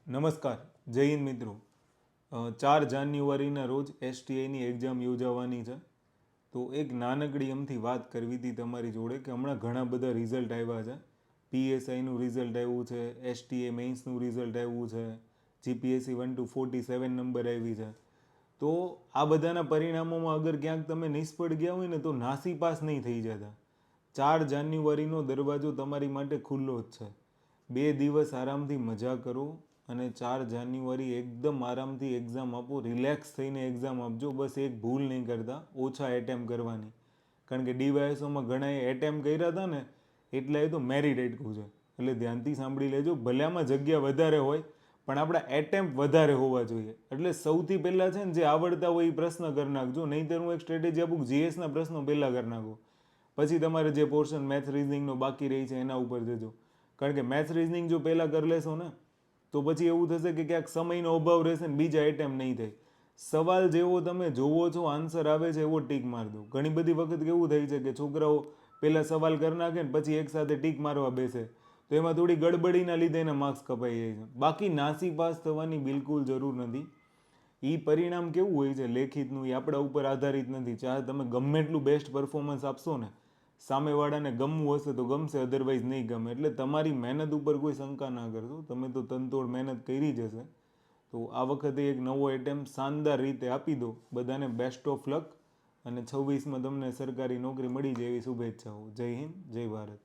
નમસ્કાર, જય હિન્દ મિત્રો. 4 જાન્યુઆરીના રોજ એસટીઆઈની એક્ઝામ યોજાવાની છે. તો એક નાનકડી એમથી વાત કરવી હતી તમારી જોડે કે હમણાં ઘણા બધા રિઝલ્ટ આવ્યા છે. પીએસઆઈનું રિઝલ્ટ આવ્યું છે, એસટીએ મેઇન્સનું રિઝલ્ટ આવ્યું છે, જીપીએસસી 1 to 47 નંબર આવી છે. તો આ બધાના પરિણામોમાં અગર ક્યાંક તમે નિષ્ફળ ગયા હોય ને તો નાસીપાસ નહીં થઈ જતા. 4 જાન્યુઆરીનો દરવાજો તમારી માટે ખુલ્લો જ છે. 2 દિવસ આરામથી મજા કરો અને 4 જાન્યુઆરી એકદમ આરામથી એક્ઝામ આપો, રિલેક્સ થઈને એક્ઝામ આપજો. બસ એક ભૂલ નહીં કરતા, ઓછા એટેમ્પ કરવાની. કારણ કે ડીવાયએસઓમાં ઘણાએ એટેમ્પ કર્યા હતા ને એટલે એ તો મેરિટ અટકું છે. એટલે ધ્યાનથી સાંભળી લેજો. ભલે આમાં જગ્યા વધારે હોય પણ આપણા એટેમ્પ વધારે હોવા જોઈએ. એટલે સૌથી પહેલાં છે ને જે આવડતા હોય એ પ્રશ્ન કરી નાખજો. નહીંતર હું એક સ્ટ્રેટેજી આપું કે જીએસના પ્રશ્નો પહેલાં કરી નાખો, પછી તમારે જે પોર્શન મેથ્સ રિઝનિંગનો બાકી રહી છે એના ઉપર જજો. કારણ કે મેથ્સ રિઝનિંગ જો પહેલાં કરી લેશો ને તો પછી એવું થશે કે ક્યાંક સમયનો અભાવ રહેશે ને બીજા એટેમ્પ નહીં થાય. સવાલ જેવો તમે જોવો છો આન્સર આવે છે એવો ટીક માર દો. ઘણી બધી વખત કેવું થાય છે કે છોકરાઓ પહેલાં સવાલ કરી નાખે ને પછી એકસાથે ટીક મારવા બેસે તો એમાં થોડી ગડબડીના લીધે એના માર્ક્સ કપાઈ જાય છે. બાકી નાસીપાસ થવાની બિલકુલ જરૂર નથી. એ પરિણામ કેવું હોય છે લેખિતનું, એ આપણા ઉપર આધારિત નથી. ચાહે તમે ગમે એટલું બેસ્ટ પરફોર્મન્સ આપશો ને, સામેવાળાને ગમવું હશે તો ગમશે, અધરવાઇઝ નહીં ગમે. એટલે તમારી મહેનત ઉપર કોઈ શંકા ના કરશો. તમે તો તનતોડ મહેનત કરી જ હશે. તો આ વખતે એક નવો એટેમ્પ શાનદાર રીતે આપી દો. બધાને બેસ્ટ ઓફ લક અને 26માં તમને સરકારી નોકરી મળી જાય એવી શુભેચ્છાઓ. જય હિન્દ, જય ભારત.